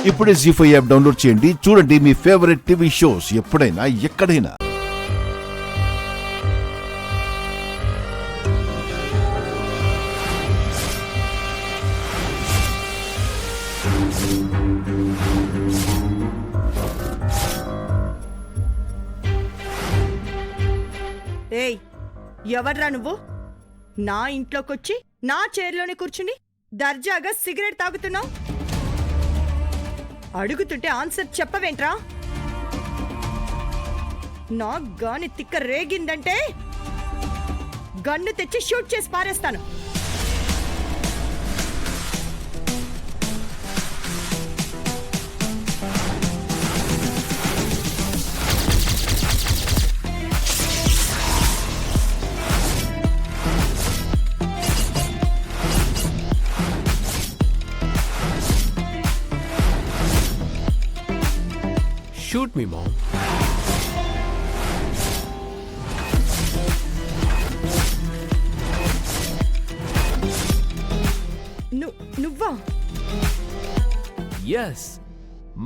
ఇప్పుడే జీ5 app download చేయండి. చూడండి మీ ఫేవరెట్ టీవీ షోస్ ఎప్పుడైనా ఎక్కడైనా. ఏయ్, ఎవర్రా నువ్వు? నా ఇంట్లోకొచ్చి నా చైర్లోనే కూర్చుని దర్జాగా సిగరెట్ తాగుతున్నావు. అడుగుతుంటే ఆన్సర్ చెప్పవేంట్రా? నా గాని తిక్క రేగిందంటే గన్ను తెచ్చి షూట్ చేసి పారేస్తాను. Shoot me, Mom. నువ్వా? Yes,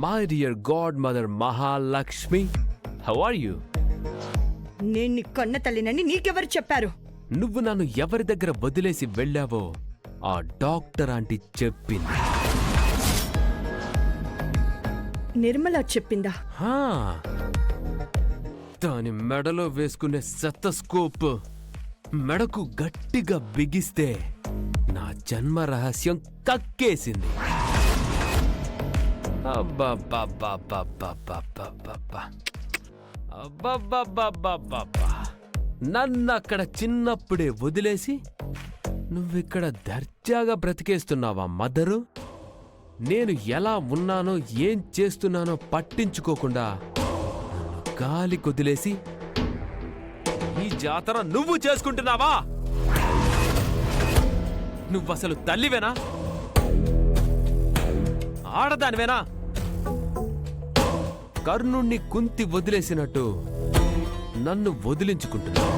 my dear godmother Mahalakshmi. How are you? నేను నీ కన్న తల్లినని నీకెవరు చెప్పారు? నువ్వు నన్ను ఎవరి దగ్గర వదిలేసి వెళ్ళావో ఆ డాక్టర్ ఆంటీ చెప్పింది. నిర్మల చెప్పిందా? హా, దాని మెడలో వేసుకునే సెతస్కోప్ మెడకు గట్టిగా బిగిస్తే నా జన్మ రహస్యం కక్కేసింది. నన్నక్కడ చిన్నప్పుడే వదిలేసి నువ్విక్కడ దర్జాగా బ్రతికేస్తున్నావా మదరు? నేను ఎలా ఉన్నానో ఏం చేస్తున్నానో పట్టించుకోకుండా నన్ను గాలి కొదిలేసి ఈ జాతర నువ్వు చేసుకుంటున్నావా? నువ్వసలు తల్లివేనా? ఆడదానివేనా? కర్ణుణ్ణి కుంతి వదిలేసినట్టు నన్ను వదిలించుకుంటున్నావా?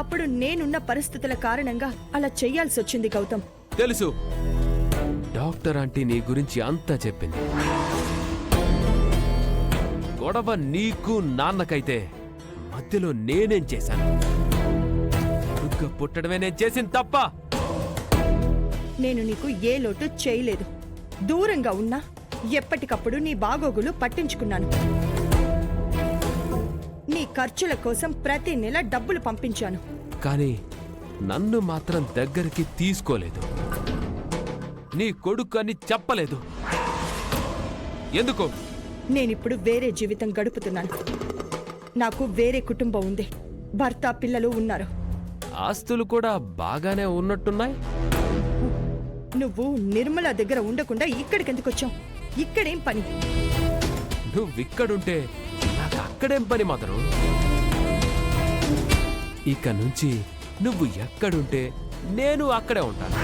అప్పుడు నేనున్న పరిస్థితుల కారణంగా అలా చెయ్యాల్సి వచ్చింది గౌతమ్. తెలుసు, డాక్టర్ ఆంటీ నీ గురించి అంతా చెప్పింది. గొడవ నీకు నాన్నకైతే మధ్యలో నేనేం చేశాను? దుఃఖ పుట్టడమే నేను చేసింది తప్ప. నేను నీకు ఏ లోటు చేయలేదు. దూరంగా ఉన్నా ఎప్పటికప్పుడు నీ బాగోగులు పట్టించుకున్నాను. నీ ఖర్చుల కోసం ప్రతి నెల డబ్బులు పంపించాను. కానీ నన్ను మాత్రం దగ్గరికి తీసుకోలేదు. నీ కొడుకు అని చెప్పలేదు. ఎందుకు? నేనిప్పుడు వేరే జీవితం గడుపుతున్నాను. నాకు వేరే కుటుంబం ఉంది. భర్త, పిల్లలు ఉన్నారు. ఆస్తులు కూడా బాగానే ఉన్నట్టున్నాయి. నువ్వు నిర్మల దగ్గర ఉండకుండా ఇక్కడికెందుకొచ్చావు? ఇక్కడేం పని? నువ్విక్కడుంటే నాకు అక్కడేం పని మాత్రం. ఇక నుంచి నువ్వు ఎక్కడుంటే నేను అక్కడే ఉంటాను.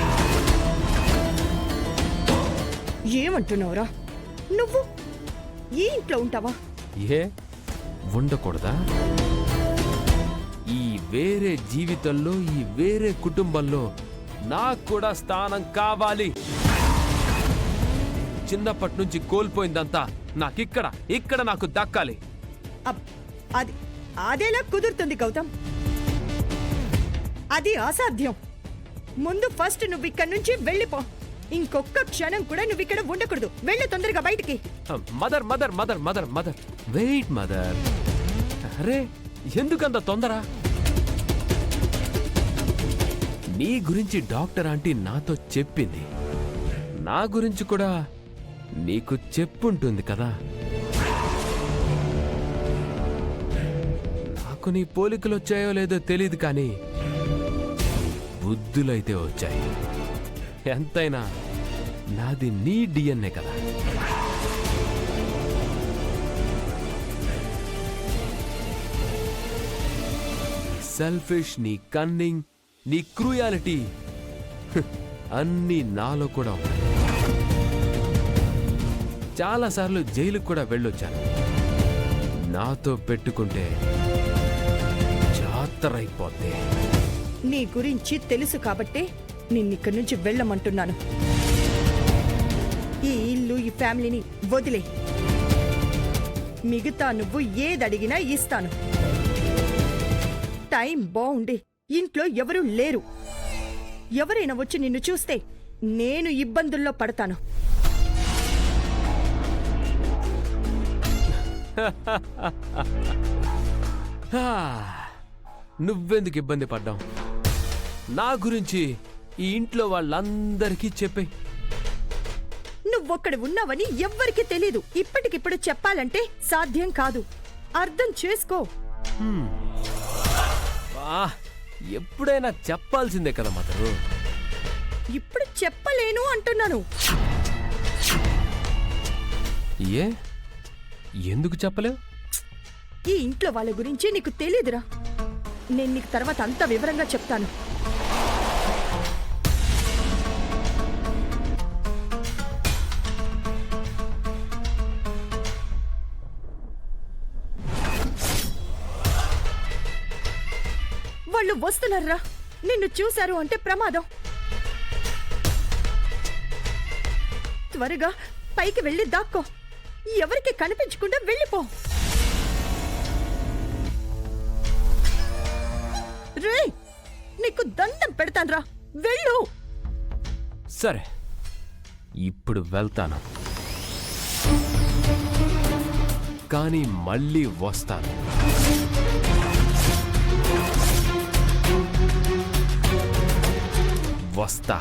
ఏమంటున్నావురా? నువ్వు ఈ ఇంట్లో ఉంటావా? ఏ ఉండకూడదా? ఈ వేరే జీవితంలో, ఈ వేరే కుటుంబంలో నాకు కూడా స్థానం కావాలి. చిన్నప్పటి నుంచి కోల్పోయిందంతా ఇక్కడ నాకు దక్కాలి. అదేలా కుదురుతుంది గౌతమ్? అది అసాధ్యం. ముందు ఫస్ట్ నువ్వు ఇక్కడి నుంచి వెళ్ళిపో. ఇంకొక్క క్షణం కూడా నువ్వు ఇక్కడ ఉండకూడదు. వెళ్ళు తొందరగా బయటికి. Mother mother mother mother mother wait mother. అరే, ఎందుకంత తొందర? నీ గురించి డాక్టర్ ఆంటీ నాతో చెప్పింది. నా గురించి కూడా నీకు చెప్పుంటుంది కదా. నాకు నీ పోలికలు వచ్చాయో లేదో తెలీదు, కానీ బుద్ధులైతే వచ్చాయి. ఎంతైనా నాది నీ డిఎన్ఏ కదా. సెల్ఫిష్, నీ కన్నింగ్, నీ క్రూయాలిటీ అన్నీ నాలో కూడా ఉన్నాయి. చాలాసార్లు జైలుకు కూడా వెళ్ళొచ్చాను. నాతో పెట్టుకుంటే జాతర అయిపోతే. నీ గురించి తెలుసు కాబట్టే నిన్నిక్కడి నుంచి వెళ్ళమంటున్నాను. ఈ ఇల్లు ఈ ఫ్యామిలీని వదిలే. మిగతా నువ్వు ఏదడిగినా ఇస్తాను. టైం బాగుండి ఇంట్లో ఎవరూ లేరు. ఎవరైనా వచ్చి నిన్ను చూస్తే నేను ఇబ్బందుల్లో పడతాను. నువ్వెందుకు ఇబ్బంది పడ్డావు? నా గురించి ఈ ఇంట్లో వాళ్ళందరికీ చెప్పే. నువ్వొక్కడ ఉన్నావని ఎవ్వరికీ తెలీదు. ఇప్పటికిప్పుడు చెప్పాలంటే సాధ్యం కాదు. అర్థం చేసుకో. ఎప్పుడైనా చెప్పాల్సిందే కదా మదరు. ఇప్పుడు చెప్పలేను అంటున్నాను. ఏ ఎందుకు చెప్పలేవు? ఈ ఇంట్లో వాళ్ళ గురించి నీకు తెలీదురా. నేను నీకు తర్వాత అంత వివరంగా చెప్తాను. వాళ్ళు వస్తున్నారా? నిన్ను చూశారు అంటే ప్రమాదం. త్వరగా పైకి వెళ్ళి దాక్కో. ఎవరికి కనిపించకుండా వెళ్ళిపో. రే, నీకు దండం పెడతాన్రా, వెళ్ళు. సరే, ఇప్పుడు వెళ్తాను, కానీ మళ్ళీ వస్తాను. వస్తా.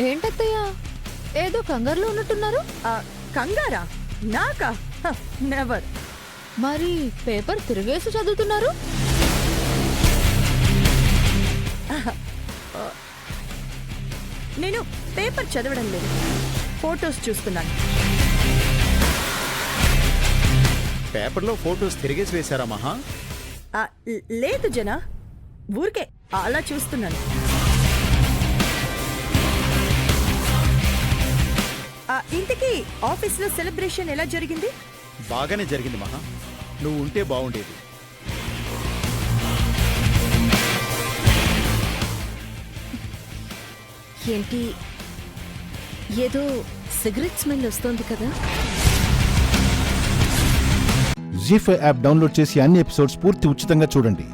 ఏంటత్తయ్యా, ఏదో కంగారులో ఉన్నట్టున్నారు? కంగారా? నాకా? నెవర్. మరి పేపర్ తిరిగేసి చదువుతున్నారు? నేను పేపర్ చదవడం లేదు, ఫోటోస్ చూస్తున్నాను. పేపర్లో ఫోటోస్ తిరిగేసి వేశారా మహా? లేదు జనా, ఊరికే అలా చూస్తున్నాను. ఇంతకీ ఆఫీస్లో సెలబ్రేషన్ ఎలా జరిగింది? బాగానే జరిగింది మహా. నువ్వు ఉంటే బాగుండేది. ఏంటి, ఏదో సిగరెట్ స్మెల్ వస్తోంది కదా? జీ5 యాప్ డౌన్లోడ్ చేసి అన్ని ఎపిసోడ్స్ పూర్తి ఉచితంగా చూడండి.